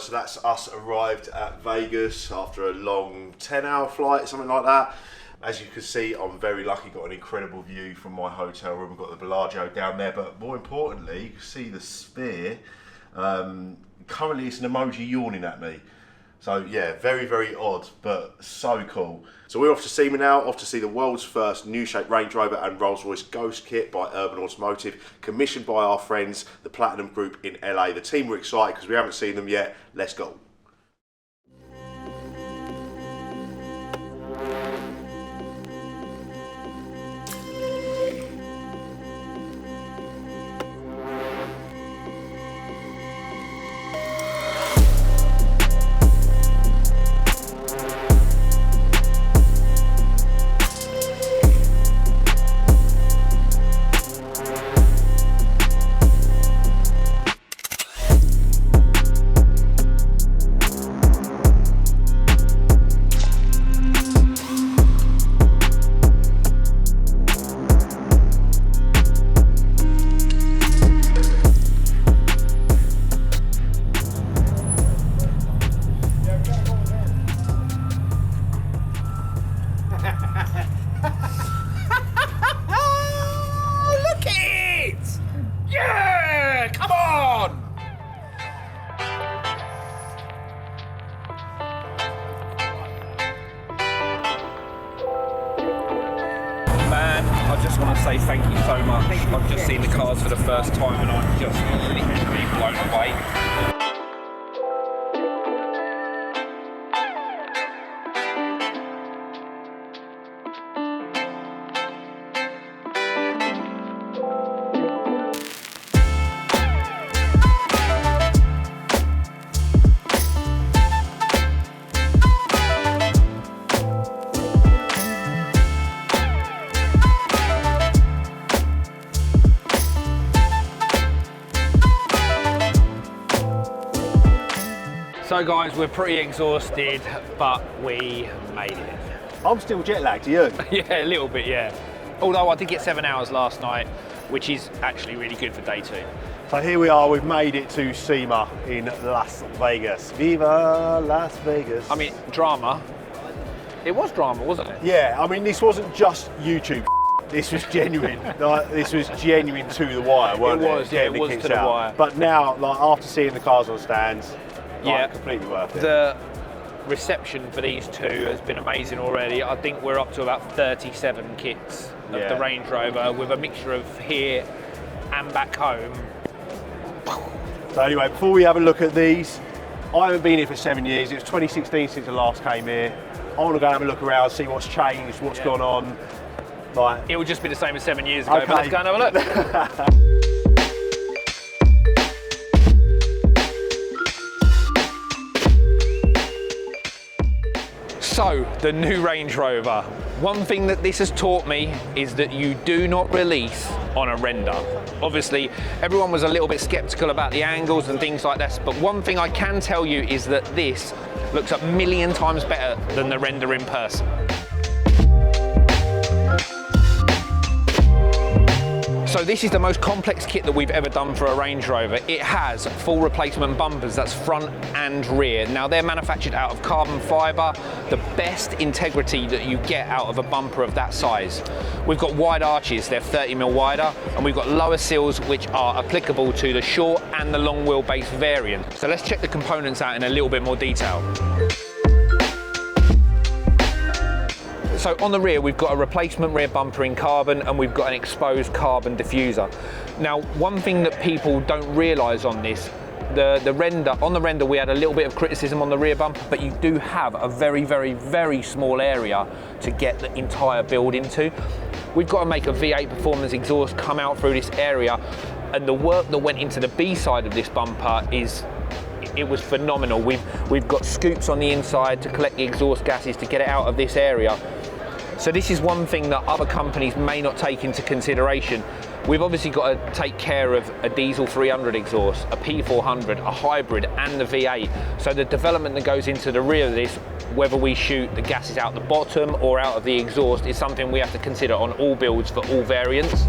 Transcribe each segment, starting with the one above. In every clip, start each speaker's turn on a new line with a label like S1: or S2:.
S1: So that's us arrived at Vegas after a long 10-hour flight, something like that. As you can see, I'm very lucky, got an incredible view from my hotel room. We've got the Bellagio down there, but more importantly, you can see the Sphere. Currently it's an emoji yawning at me. So yeah, very, very odd, but so cool. So we're off to Sema now, off to see the world's first new shape Range Rover and Rolls-Royce Ghost kit by Urban Automotive, commissioned by our friends, the Platinum Group in LA. The team were excited because we haven't seen them yet. Let's go.
S2: I just want to say thank you so much. I've just seen the cars for the first time and I'm just literally blown away. So guys, we're pretty exhausted, but we made it.
S1: I'm still jet lagged, are you?
S2: Yeah, a little bit, yeah. Although I did get 7 hours last night, which is actually really good for day 2.
S1: So here we are, we've made it to Sema in Las Vegas. Viva Las Vegas.
S2: I mean, drama. It was drama, wasn't it?
S1: Yeah, I mean, this wasn't just YouTube. This was genuine. Like, this was genuine to the wire, wasn't it?
S2: It was, yeah, it was to the wire.
S1: But now, like, after seeing the cars on stands,
S2: yeah,
S1: completely worth it.
S2: The reception for these two has been amazing already. I think we're up to about 37 kits of the Range Rover with a mixture of here and back home.
S1: So anyway, before we have a look at these, I haven't been here for 7 years. It was 2016 since I last came here. I want to go and have a look around, see what's changed, what's gone on. Like,
S2: it would just be the same as 7 years ago, but let's go and have a look. So, the new Range Rover. One thing that this has taught me is that you do not release on a render. Obviously, everyone was a little bit skeptical about the angles and things like this, but one thing I can tell you is that this looks a million times better than the render in person. So this is the most complex kit that we've ever done for a Range Rover. It has full replacement bumpers, that's front and rear. Now they're manufactured out of carbon fibre, the best integrity that you get out of a bumper of that size. We've got wide arches, they're 30mm wider, and we've got lower sills which are applicable to the short and the long wheelbase variant. So let's check the components out in a little bit more detail. So on the rear, we've got a replacement rear bumper in carbon and we've got an exposed carbon diffuser. Now, one thing that people don't realise on this, on the render we had a little bit of criticism on the rear bumper, but you do have a very, very, very small area to get the entire build into. We've got to make a V8 performance exhaust come out through this area, and the work that went into the B side of this bumper it was phenomenal. We've got scoops on the inside to collect the exhaust gases to get it out of this area. So this is one thing that other companies may not take into consideration. We've obviously got to take care of a diesel 300 exhaust, a P400, a hybrid and the V8. So the development that goes into the rear of this, whether we shoot the gases out the bottom or out of the exhaust, is something we have to consider on all builds for all variants.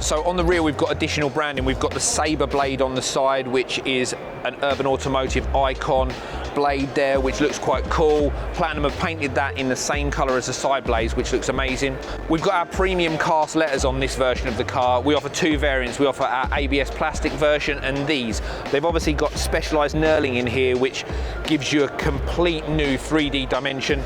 S2: So on the rear we've got additional branding. We've got the Sabre blade on the side, which is an Urban Automotive icon blade there, which looks quite cool. Platinum have painted that in the same colour as the side blades, which looks amazing. We've got our premium cast letters on this version of the car. We offer two variants. We offer our ABS plastic version and these. They've obviously got specialised knurling in here, which gives you a complete new 3D dimension.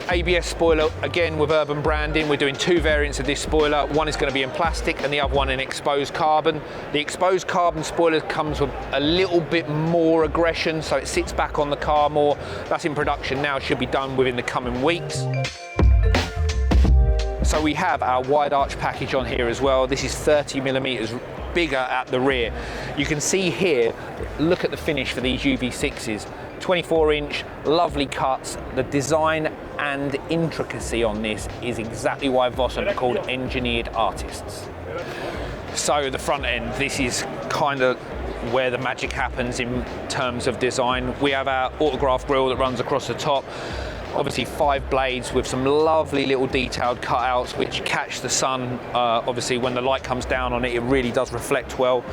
S2: ABS spoiler, again with Urban branding. We're doing two variants of this spoiler. One is going to be in plastic and the other one in exposed carbon. The exposed carbon spoiler comes with a little bit more aggression, so it sits back on the car more. That's in production now, should be done within the coming weeks. So we have our wide arch package on here as well. This is 30 millimeters bigger at the rear. You can see here, look at the finish for these UV6s. 24-inch, lovely cuts. The design and intricacy on this is exactly why Vossen are called engineered artists. So the front end, this is kind of where the magic happens in terms of design. We have our autograph grille that runs across the top. Obviously 5 blades with some lovely little detailed cutouts which catch the sun. Obviously when the light comes down on it, it really does reflect well.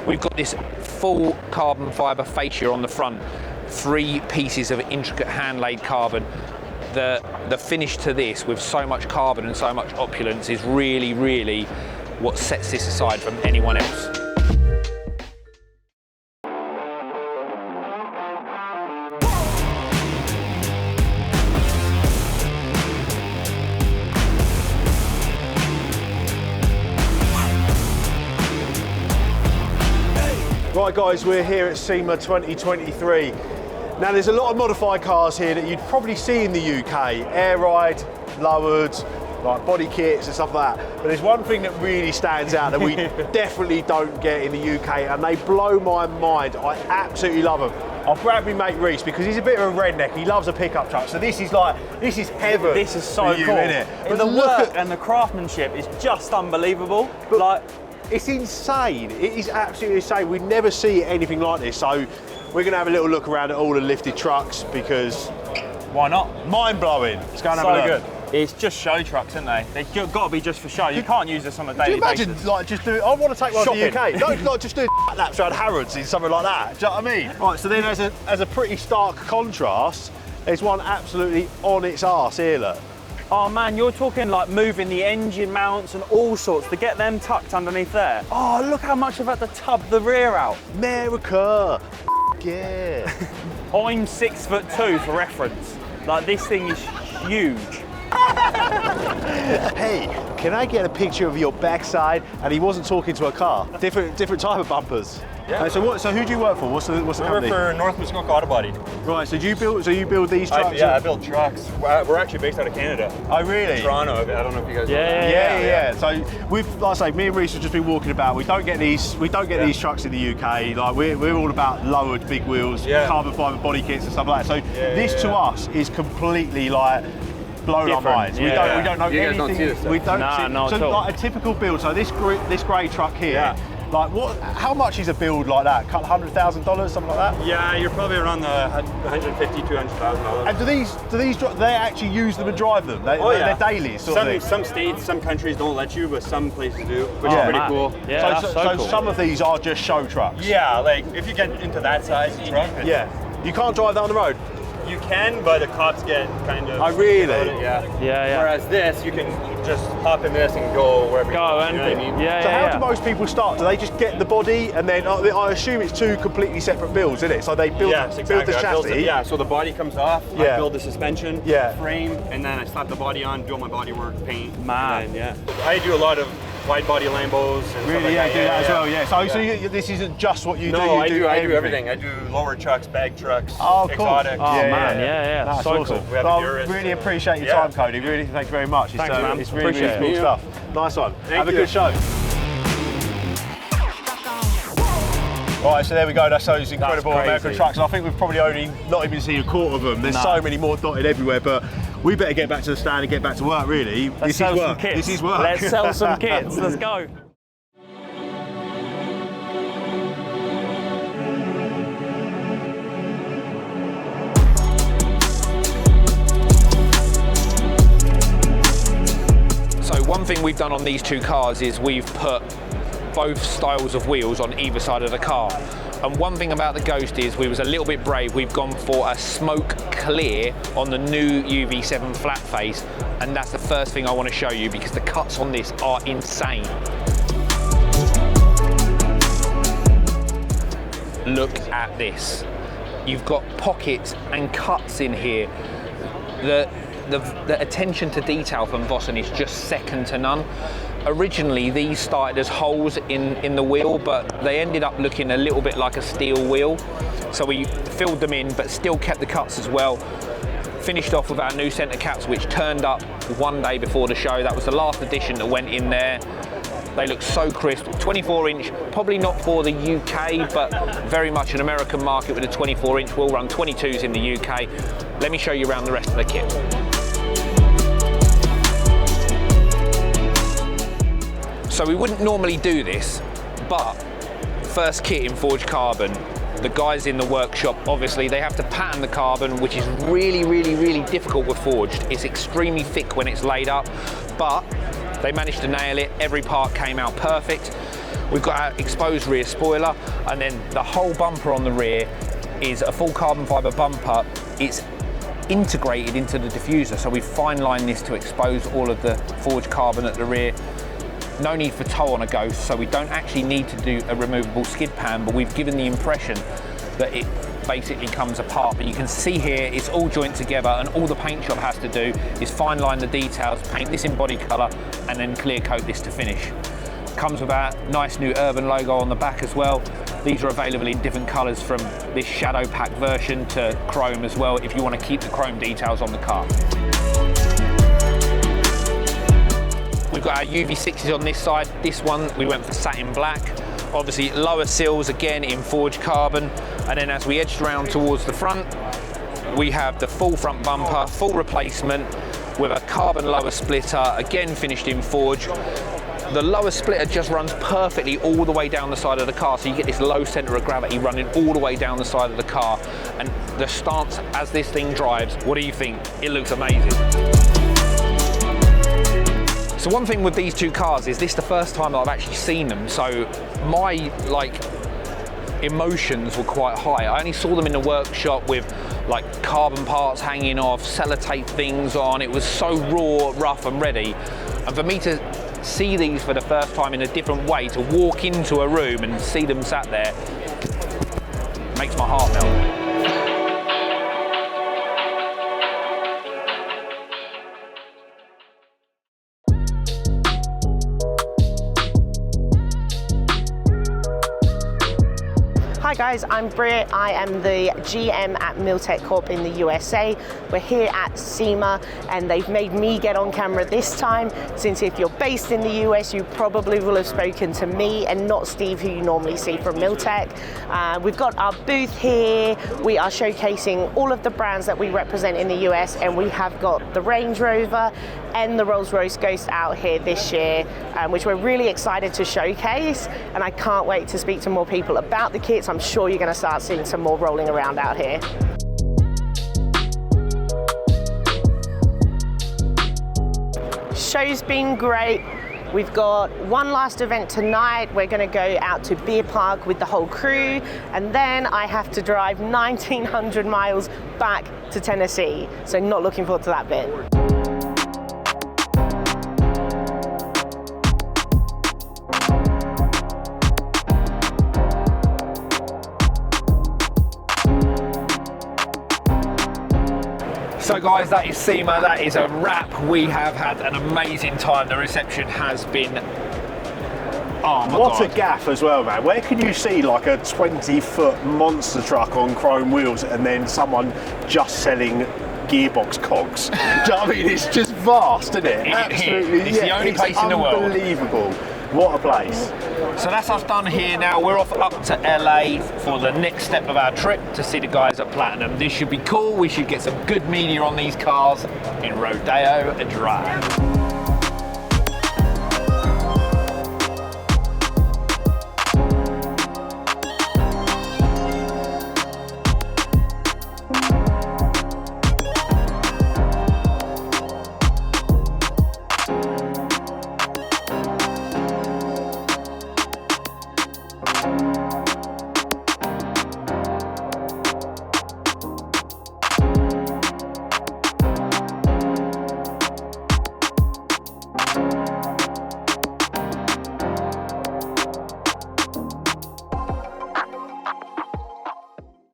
S2: We've got this full carbon fibre fascia on the front. 3 pieces of intricate hand-laid carbon. The finish to this with so much carbon and so much opulence is really, really what sets this aside from anyone else.
S1: Right guys, we're here at Sema 2023. Now there's a lot of modified cars here that you'd probably see in the UK, air ride, lowered, like body kits and stuff like that. But there's one thing that really stands out that we definitely don't get in the UK, and they blow my mind. I absolutely love them. I'll grab me mate Reese because he's a bit of a redneck. He loves a pickup truck, so this is heaven.
S3: This is so
S1: for you,
S3: cool.
S1: innit?
S3: But the work and the craftsmanship is just unbelievable.
S1: But
S3: like,
S1: it's insane. It is absolutely insane. We never see anything like this. So we're going to have a little look around at all the lifted trucks because
S3: why not?
S1: Mind blowing. Let's go and have a look.
S3: So good. It's just show trucks, isn't they? They've got to be just for show. You can't use this on a daily basis.
S1: Do you imagine, like, just do? I want to take one to the UK. Don't like just do laps around Harrods in something like that. Do you know what I mean? Right. So then, as a pretty stark contrast, there's one absolutely on its arse here. Look.
S3: Oh man, you're talking like moving the engine mounts and all sorts to get them tucked underneath there. Oh, look how much I've had to tub the rear out.
S1: America. Yeah.
S3: I'm 6'2" for reference. Like, this thing is huge.
S1: Hey, can I get a picture of your backside? And he wasn't talking to a car. Different type of bumpers.
S4: Yeah.
S1: So who do you work for? What's the company?
S4: We work for North Muskoka Auto Body.
S1: Right. So you build these trucks?
S4: I build trucks. We're actually based out of Canada.
S1: Oh really?
S4: Toronto. I don't know if you guys.
S1: Yeah. So we've, like I say, me and Reese have just been walking about. We don't get these these trucks in the UK. Like we're all about lowered big wheels, carbon fibre body kits and stuff like that. So this to us is completely like blown our minds. We don't know anything.
S4: Don't see this stuff.
S1: We don't see.
S3: Not
S1: So
S3: at all.
S1: like a typical build. So this grey truck here. Yeah. Like what? How much is a build like that? $100,000, something like that?
S4: Yeah, you're probably around the $150,000 to $200,000.
S1: And do these they actually use them and drive them? They're dailies, sort of thing.
S4: Some states, some countries don't let you, but some places do, which is pretty cool.
S3: Yeah,
S1: so
S3: cool.
S1: some of these are just show trucks.
S4: Yeah, like if you get into that size truck,
S1: You can't drive that on the road.
S4: you can, but the cops get kind of.
S1: Oh, really?
S3: Yeah.
S4: Whereas this, you can just hop in this and go wherever you want. You know what I mean?
S3: Yeah,
S1: So how do most people start? Do they just get the body and then I assume it's two completely separate builds, isn't it? So they build the chassis.
S4: So the body comes off.
S1: Yeah.
S4: I build the suspension, frame, and then I slap the body on, do all my body work, paint.
S3: Man.
S4: And then, I do a lot of wide body Lambos. And
S1: Really?
S4: stuff like
S1: Do that as well. Yeah. So
S4: Yeah.
S1: this isn't just what you do.
S4: No,
S1: You
S4: I do everything. I do lower trucks, bag trucks,
S1: Oh, cool.
S4: exotics.
S3: Oh, man, yeah.
S1: That's
S3: So
S1: awesome.
S3: cool.
S4: We have
S1: Well,
S4: Endurance,
S1: really appreciate your time, Cody. Really, thank you very much.
S4: Thanks, man.
S1: It's really,
S3: Appreciate
S1: cool
S4: it.
S1: stuff. Nice one. Have a
S4: you.
S1: good show. Right, so there we go. That's those incredible
S3: crazy.
S1: American trucks. And I think we've probably only not even seen a quarter of them. There's so many more dotted everywhere, but we better get back to the stand and get back to work, really.
S3: Let's sell some kits.
S1: This is work.
S3: Let's sell some kits. Let's go.
S2: So one one thing we've done on these two cars is we've put both styles of wheels on either side of the car. And one thing about the Ghost is we was a little bit brave. We've gone for a smoke clear on the new UV7 flat face, and that's the first thing I want to show you because the cuts on this are insane. Look at this. You've got pockets and cuts in here. The attention to detail from Vossen is just second to none. Originally, these started as holes in the wheel, but they ended up looking a little bit like a steel wheel. So we filled them in, but still kept the cuts as well. Finished off with our new centre caps, which turned up one day before the show. That was the last edition that went in there. They look so crisp. 24 inch, probably not for the UK, but very much an American market with a 24 inch. We'll run 22s in the UK. Let me show you around the rest of the kit. So we wouldn't normally do this, but first kit in forged carbon, the guys in the workshop, obviously they have to pattern the carbon, which is really, really, really difficult with forged. It's extremely thick when it's laid up, but they managed to nail it. Every part came out perfect. We've got our exposed rear spoiler, and then the whole bumper on the rear is a full carbon fibre bumper. It's integrated into the diffuser, so we've fine lined this to expose all of the forged carbon at the rear. No need for tow on a Ghost, so we don't actually need to do a removable skid pan, but we've given the impression that it basically comes apart. But you can see here, it's all joined together, and all the paint shop has to do is fine line the details, paint this in body colour, and then clear coat this to finish. Comes with our nice new Urban logo on the back as well. These are available in different colours, from this shadow pack version to chrome as well, if you want to keep the chrome details on the car. We've got our UV6s on this side. This one, we went for satin black. Obviously, lower sills again in forged carbon. And then as we edged around towards the front, we have the full front bumper, full replacement with a carbon lower splitter, again finished in forge. The lower splitter just runs perfectly all the way down the side of the car, so you get this low centre of gravity running all the way down the side of the car. And the stance as this thing drives, what do you think? It looks amazing. So one thing with these two cars is this is the first time that I've actually seen them, so my emotions were quite high. I only saw them in the workshop with like carbon parts hanging off, sellotape things on. It was so raw, rough and ready. And for me to see these for the first time in a different way, to walk into a room and see them sat there, makes my heart melt.
S5: Hi guys, I'm Britt. I am the GM at Miltech Corp in the USA. We're here at Sema and they've made me get on camera this time, since if you're based in the US, you probably will have spoken to me and not Steve, who you normally see from Miltech. We've got our booth here. We are showcasing all of the brands that we represent in the US, and we have got the Range Rover and the Rolls-Royce Ghost out here this year, which we're really excited to showcase. And I can't wait to speak to more people about the kits. I'm sure you're going to start seeing some more rolling around out here. Show's been great. We've got one last event tonight. We're going to go out to Beer Park with the whole crew, and then I have to drive 1,900 miles back to Tennessee. So not looking forward to that bit.
S2: So guys, that is Sema, that is a wrap. We have had an amazing time. The reception has been, oh my
S1: What
S2: God.
S1: a gaff as well, man. Where can you see like a 20-foot monster truck on chrome wheels and then someone just selling gearbox cogs? Do you know what I mean? It's just vast, isn't it? Absolutely.
S2: It's the only place in the world.
S1: Unbelievable. What a place.
S2: So that's us done here now. We're off up to LA for the next step of our trip to see the guys at Platinum. This should be cool. We should get some good media on these cars in Rodeo Drive.